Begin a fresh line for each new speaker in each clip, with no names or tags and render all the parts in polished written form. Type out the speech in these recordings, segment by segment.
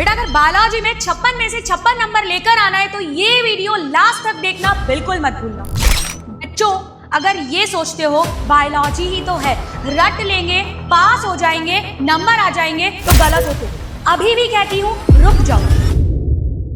बेटा अगर बायोलॉजी में 56 में से 56 नंबर लेकर आना है तो ये वीडियो लास्ट तक देखना बिल्कुल मत भूलना। बच्चों अगर ये सोचते हो बायोलॉजी ही तो है, रट लेंगे, पास हो जाएंगे, नंबर आ जाएंगे, तो गलत हो तुम। अभी भी कहती हूँ रुक जाओ।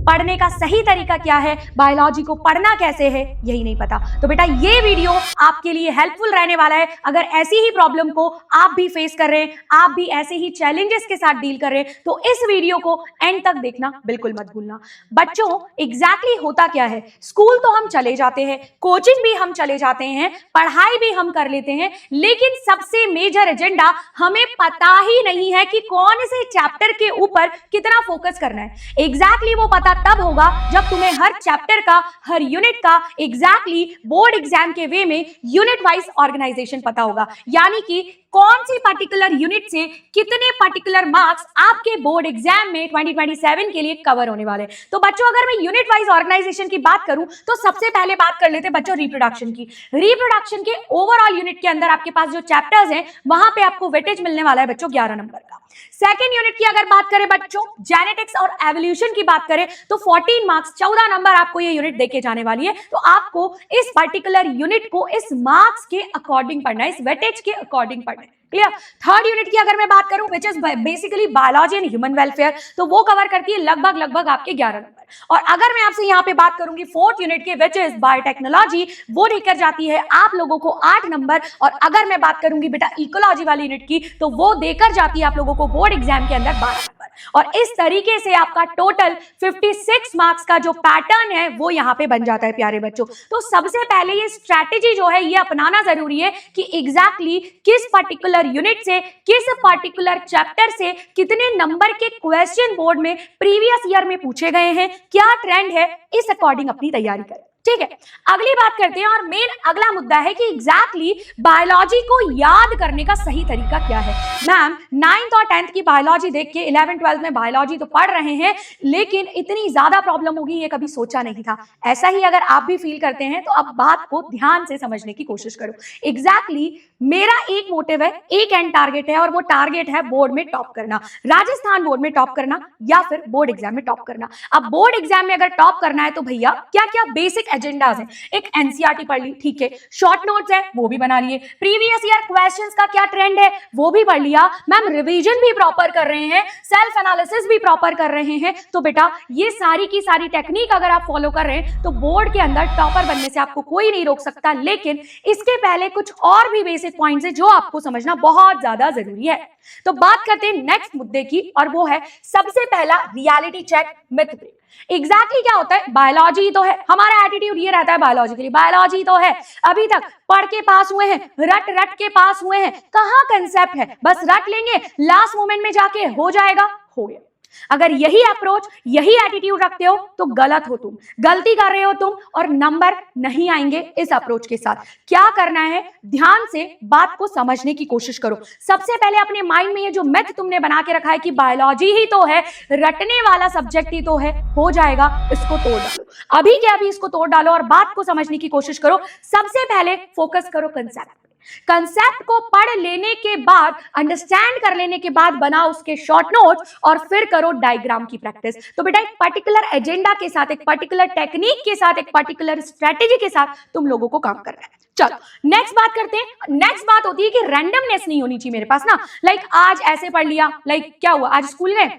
पढ़ने का सही तरीका क्या है, बायोलॉजी को पढ़ना कैसे है, यही नहीं पता। तो बेटा ये वीडियो आपके लिए हेल्पफुल रहने वाला है। अगर ऐसी ही प्रॉब्लम को आप भी फेस कर रहे हैं, आप भी ऐसे ही चैलेंजेस के साथ डील कर रहे हैं, तो इस वीडियो को एंड तक देखना बिल्कुल मत भूलना। बच्चों एग्जैक्टली होता क्या है, स्कूल तो हम चले जाते हैं, कोचिंग भी हम चले जाते हैं, पढ़ाई भी हम कर लेते हैं, लेकिन सबसे मेजर एजेंडा हमें पता ही नहीं है कि कौन से चैप्टर के ऊपर कितना फोकस करना है। एग्जैक्टली वो पता तब होगा जब तुम्हें हर चैप्टर का, हर यूनिट का एग्जैक्टली बोर्ड एग्जाम के वे में यूनिट वाइज ऑर्गेनाइजेशन पता होगा, यानी कि कौन सी पर्टिकुलर यूनिट से कितने पर्टिकुलर मार्क्स आपके बोर्ड एग्जाम में 2027 के लिए कवर होने वाले। तो बच्चों अगर मैं यूनिट वाइज ऑर्गेनाइजेशन की बात करूं तो सबसे पहले बात कर लेते हैं बच्चों रिप्रोडक्शन की। रिप्रोडक्शन के ओवरऑल यूनिट के अंदर आपके पास जो चैप्टर्स हैं वहां पे आपको वेटेज मिलने वाला है बच्चों 11 नंबर का। सेकेंड यूनिट की अगर बात करें बच्चों जेनेटिक्स और एवोल्यूशन की बात करें तो 14 मार्क्स 14 नंबर आपको ये यूनिट देके जाने वाली है। तो आपको इस पर्टिकुलर यूनिट को इस मार्क्स के अकॉर्डिंग पढ़ना है, इस वेटेज के अकॉर्डिंग पढ़ना है। क्लियर। थर्ड यूनिट की अगर मैं बात करूं which is basically biology and human welfare, तो वो कवर करती है लगभग आपके 11 नंबर। और अगर मैं आपसे यहाँ पे बात करूंगी फोर्थ यूनिट के विच इज बायोटेक्नोलॉजी, वो लेकर जाती है आप लोगों को 8 नंबर। और अगर मैं बात करूंगी बेटा इकोलॉजी वाली यूनिट की तो वो देकर जाती है आप लोगों को बोर्ड एग्जाम के अंदर 12 नंबर। और इस तरीके से आपका टोटल 56 मार्क्स का जो पैटर्न है वो यहाँ पे बन जाता है प्यारे बच्चों। तो सबसे पहले ये स्ट्रैटेजी जो है ये अपनाना जरूरी है कि एग्जैक्टली किस पर्टिकुलर यूनिट से, किस पर्टिकुलर चैप्टर से कितने नंबर के क्वेश्चन बोर्ड में प्रीवियस ईयर में पूछे गए हैं, क्या ट्रेंड है, इस अकॉर्डिंग अपनी तैयारी करें। ठीक है, अगली बात करते हैं और मेन अगला मुद्दा है कि एग्जैक्टली बायोलॉजी को याद करने का सही तरीका क्या है। मैम 9th और 10th की बायोलॉजी देख के 11th 12th में बायोलॉजी तो पढ़ रहे हैं, लेकिन इतनी ज्यादा प्रॉब्लम होगी ये कभी सोचा नहीं था। ऐसा ही अगर आप भी फील करते हैं तो अब बात को ध्यान से समझने की कोशिश करो। एग्जैक्टली मेरा एक मोटिव है, एक एंड टारगेट है, और वो टारगेट है बोर्ड में टॉप करना, राजस्थान बोर्ड में टॉप करना या फिर बोर्ड एग्जाम में टॉप करना। अब बोर्ड एग्जाम में अगर टॉप करना है तो भैया क्या क्या बेसिक एजेंडाज हैं। एक एनसीईआरटी पढ़ ली, ठीक है, शॉर्ट नोट्स है वो भी बना लिए, प्रीवियस ईयर क्वेश्चंस का क्या ट्रेंड है वो भी पढ़ लिया, मैम रिवीजन भी प्रॉपर कर रहे हैं, सेल्फ एनालिसिस भी प्रॉपर कर रहे हैं। तो बेटा ये सारी की सारी टेक्निक अगर आप फॉलो कर रहे हैं तो बोर्ड के अंदर टॉपर बनने से आपको कोई नहीं रोक सकता। लेकिन इसके पहले कुछ और भी बेसिक पॉइंट्स है जो आपको समझना बहुत ज्यादा जरूरी है। तो बात करते हैं नेक्स्ट मुद्दे की, और वो है सबसे पहला reality check, myth break. Exactly क्या होता है, बायोलॉजी तो है, हमारा एटीट्यूड ये रहता है बायोलॉजी के लिए, बायोलॉजी तो है, अभी तक पढ़ के पास हुए हैं, रट के पास हुए हैं, कहाँ कंसेप्ट है, बस रट लेंगे, लास्ट मोमेंट में जाके हो जाएगा, हो गया। अगर यही अप्रोच, यही एटीट्यूड रखते हो तो गलत हो तुम, गलती कर रहे हो तुम, और नंबर नहीं आएंगे इस अप्रोच के साथ। क्या करना है, ध्यान से बात को समझने की कोशिश करो। सबसे पहले अपने माइंड में ये जो मैथ तुमने बना के रखा है कि बायोलॉजी ही तो है, रटने वाला सब्जेक्ट ही तो है, हो जाएगा, इसको तोड़ डालो, अभी के अभी इसको तोड़ डालो और बात को समझने की कोशिश करो। सबसे पहले फोकस करो कंसेप्ट। कंसेप्ट को पढ़ लेने के बाद, अंडरस्टैंड कर लेने के बाद बनाओ उसके शॉर्ट नोट्स और फिर करो डायग्राम की प्रैक्टिस। तो बेटा एक पर्टिकुलर एजेंडा के साथ, एक पर्टिकुलर टेक्निक के साथ, एक पर्टिकुलर स्ट्रेटेजी के साथ तुम लोगों को काम करना है। चलो नेक्स्ट बात करते हैं। नेक्स्ट बात होती है कि रैंडमनेस नहीं होनी चाहिए मेरे पास ना, लाइक आज ऐसे पढ़ लिया, लाइक क्या हुआ, आज स्कूल गए,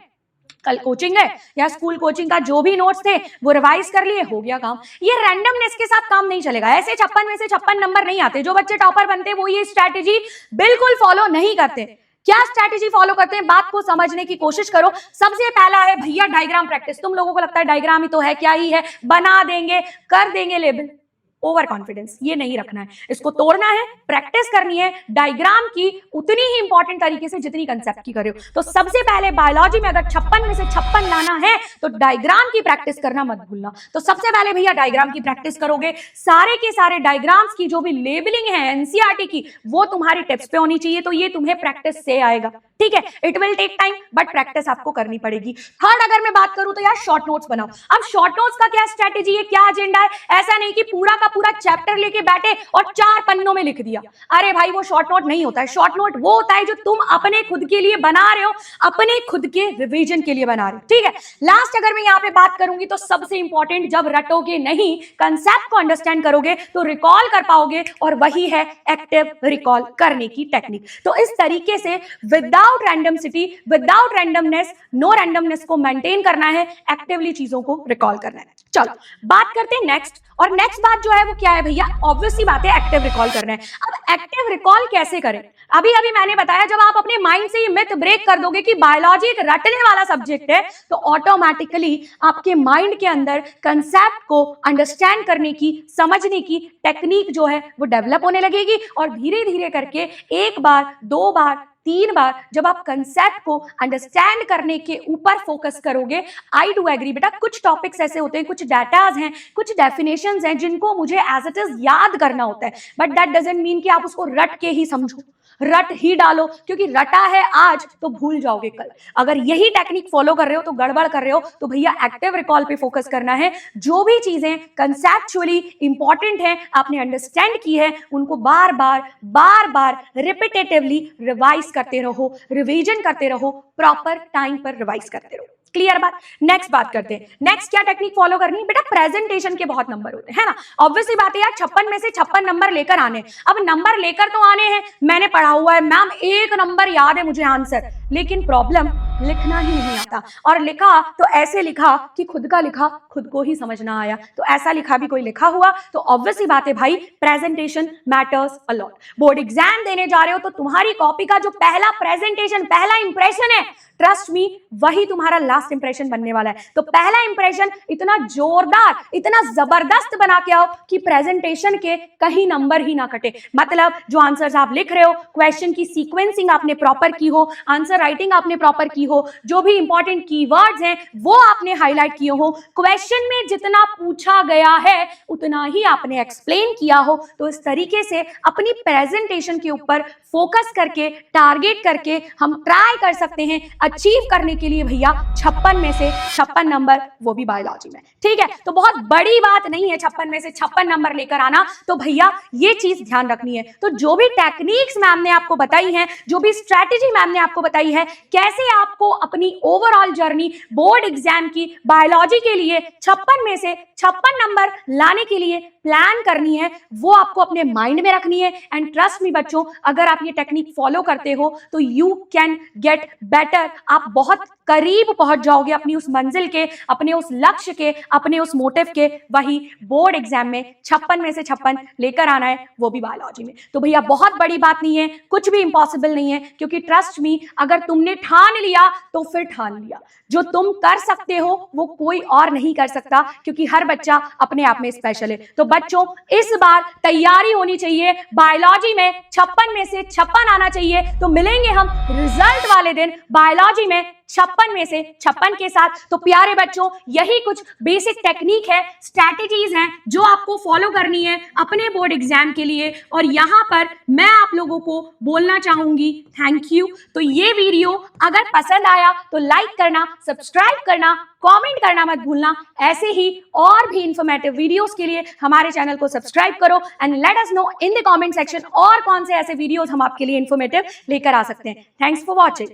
कल कोचिंग है, या स्कूल कोचिंग का जो भी नोट्स थे वो रिवाइज कर लिए, हो गया काम। ये रैंडमनेस के साथ काम नहीं चलेगा। ऐसे 56 में से 56 नंबर नहीं आते। जो बच्चे टॉपर बनते हैं वो ये स्ट्रैटेजी बिल्कुल फॉलो नहीं करते। क्या स्ट्रैटेजी फॉलो करते हैं, बात को समझने की कोशिश करो। सबसे पहला है भैया डायग्राम प्रैक्टिस। तुम लोगों को लगता है डायग्राम ही तो है, क्या ही है, बना देंगे, कर देंगे लेबल। ओवर कॉन्फिडेंस ये नहीं रखना है, इसको तोड़ना है, प्रैक्टिस करनी है डायग्राम की उतनी ही इंपॉर्टेंट तरीके से जितनी कंसेप्ट की कर रहे हो। तो सबसे पहले बायोलॉजी में अगर 56 में से 56 लाना है तो डायग्राम की प्रैक्टिस करना मत भूलना। तो सबसे पहले भैया डायग्राम की प्रैक्टिस करोगे, सारे के सारे डायग्राम्स की जो भी लेबलिंग है एनसीईआरटी की वो तुम्हारी टिप्स पे होनी चाहिए, तो ये तुम्हें प्रैक्टिस से आएगा। ठीक है, it will take time but practice आपको करनी पड़ेगी। थर्ड अगर मैं बात करूं तो यार शॉर्ट नोट्स बनाओ। अब शॉर्ट नोट्स का क्या स्ट्रेटेजी है, क्या एजेंडा है? ऐसा नहीं कि पूरा का पूरा चैप्टर लेके बैठे और 4 पन्नों में लिख दिया। अरे भाई वो शॉर्ट नोट नहीं होता है। शॉर्ट नोट वो होता है जो तुम अपने खुद के लिए बना रहे हो, अपने खुद के रिवीजन के लिए बना रहे हो, ठीक है। लास्ट अगर मैं यहाँ पे बात करूंगी तो सबसे इंपॉर्टेंट, जब रटोगे नहीं, कंसेप्ट को अंडरस्टैंड करोगे तो रिकॉल कर पाओगे, और वही है एक्टिव रिकॉल करने की टेक्निक। तो इस तरीके से without randomicity, without randomness, no randomness को मेंटेन करना है, एक्टिवली चीजों को रिकॉल करना है। चलो बात करते हैं नेक्स्ट, और नेक्स्ट बात जो है वो क्या है भैया, ऑब्वियसली बात है एक्टिव रिकॉल करना है। अब एक्टिव रिकॉल कैसे करें? अभी अभी मैंने बताया, जब आप अपने माइंड से ये मिथ ब्रेक कर दोगे कि बायोलॉजी एक रटने वाला सब्जेक्ट है, तो ऑटोमेटिकली आपके माइंड के अंदर कंसेप्ट को अंडरस्टैंड करने की, समझने की टेक्निक जो है वो डेवलप होने लगेगी, और धीरे धीरे करके 1 बार 2 बार 3 बार जब आप कंसेप्ट को अंडरस्टैंड करने के ऊपर फोकस करोगे, आई डू एग्री बेटा, कुछ टॉपिक्स ऐसे होते हैं, कुछ डाटाज हैं, कुछ डेफिनेशंस हैं जिनको मुझे एज इट इज याद करना होता है, बट दैट डजंट मीन कि आप उसको रट के ही समझो, रट ही डालो, क्योंकि रटा है आज तो भूल जाओगे कल। अगर यही टेक्निक फॉलो कर रहे हो तो गड़बड़ कर रहे हो। तो भैया एक्टिव रिकॉल पे फोकस करना है। जो भी चीजें कंसेप्चुअली इंपॉर्टेंट हैं, आपने अंडरस्टैंड की है, उनको बार बार रिपीटेटिवली रिवाइज करते रहो, रिवीजन करते रहो, प्रॉपर टाइम पर रिवाइज करते रहो। क्लियर बात? नेक्स्ट बात करते हैं। नेक्स्ट क्या टेक्निक फॉलो करनी है बेटा? प्रेजेंटेशन के बहुत नंबर होते हैं, है ना। ऑब्वियसली बात है यार, 56 में से 56 नंबर लेकर आने। अब नंबर लेकर तो आने हैं, मैंने पढ़ा हुआ है मैम, 1 नंबर याद है मुझे आंसर, लेकिन प्रॉब्लम लिखना ही नहीं आता, और लिखा तो ऐसे लिखा कि खुद का लिखा खुद को ही समझ ना आया। तो ऐसा लिखा भी कोई लिखा हुआ, तो ऑब्वियसली बात है भाई, presentation matters a lot. Board exam देने जा रहे हो तो तुम्हारी कॉपी का जो पहला प्रेजेंटेशन, पहला इंप्रेशन है, ट्रस्ट मी, वही तुम्हारा लास्ट इंप्रेशन बनने वाला है। तो पहला इंप्रेशन इतना जोरदार, इतना जबरदस्त बना के आओ कि प्रेजेंटेशन के कहीं नंबर ही ना कटे। मतलब जो आंसर्स आप लिख रहे हो, क्वेश्चन की सीक्वेंसिंग आपने प्रॉपर की हो, आंसर राइटिंग आपने प्रॉपर की हो, जो भी इंपॉर्टेंट कीवर्ड्स हैं वो आपने हाईलाइट किए हो, क्वेश्चन में जितना पूछा गया है उतना ही आपने एक्सप्लेन किया हो। तो इस तरीके से अपनी प्रेजेंटेशन के ऊपर फोकस करके, टारगेट करके हम ट्राई कर सकते हैं अचीव करने के लिए भैया 56 में से 56 नंबर, वो भी बायोलॉजी में, ठीक है। तो बहुत बड़ी बात नहीं है 56 में से 56 नंबर लेकर आना। तो भैया ये चीज ध्यान रखनी है। तो जो भी टेक्निक्स मैम ने आपको बताई हैं, जो भी स्ट्रैटेजी मैम ने आपको बताई है, कैसे आपको अपनी ओवरऑल जर्नी बोर्ड एग्जाम की बायोलॉजी के लिए 56 में से 56 नंबर लाने के लिए प्लान करनी है, वो आपको अपने माइंड में रखनी है। एंड ट्रस्ट मी बच्चों, अगर आप ये टेक्निक फॉलो करते हो तो यू कैन गेट बेटर। आप बहुत करीब पहुंच जाओगे अपनी उस मंजिल के, अपने उस लक्ष्य के, अपने उस मोटिव के। वही बोर्ड एग्जाम में 56 में से 56 लेकर आना है, वो भी बायोलॉजी में। तो भैया बहुत बड़ी बात नहीं है, कुछ भी इंपॉसिबल नहीं है, क्योंकि ट्रस्ट मी, अगर तुमने ठान लिया तो फिर ठान लिया। जो तुम कर सकते हो वो कोई और नहीं कर सकता, क्योंकि हर बच्चा अपने आप में स्पेशल है। तो बच्चों इस बार तैयारी होनी चाहिए, बायोलॉजी में 56 में से 56 आना चाहिए। तो मिलेंगे हम रिजल्ट वाले दिन बायोलॉजी में 56 में से 56 के साथ। तो प्यारे बच्चों, यही कुछ बेसिक टेक्निक है, स्ट्रैटेजीज हैं जो आपको फॉलो करनी है अपने बोर्ड एग्जाम के लिए। और यहाँ पर मैं आप लोगों को बोलना चाहूंगी थैंक यू। तो ये वीडियो अगर पसंद आया तो लाइक करना, सब्सक्राइब करना, कमेंट करना मत भूलना। ऐसे ही और भी इंफॉर्मेटिव वीडियोस के लिए हमारे चैनल को सब्सक्राइब करो and let us know in the comment section और कौन से ऐसे वीडियोस हम आपके लिए इंफॉर्मेटिव लेकर आ सकते हैं। Thanks for watching.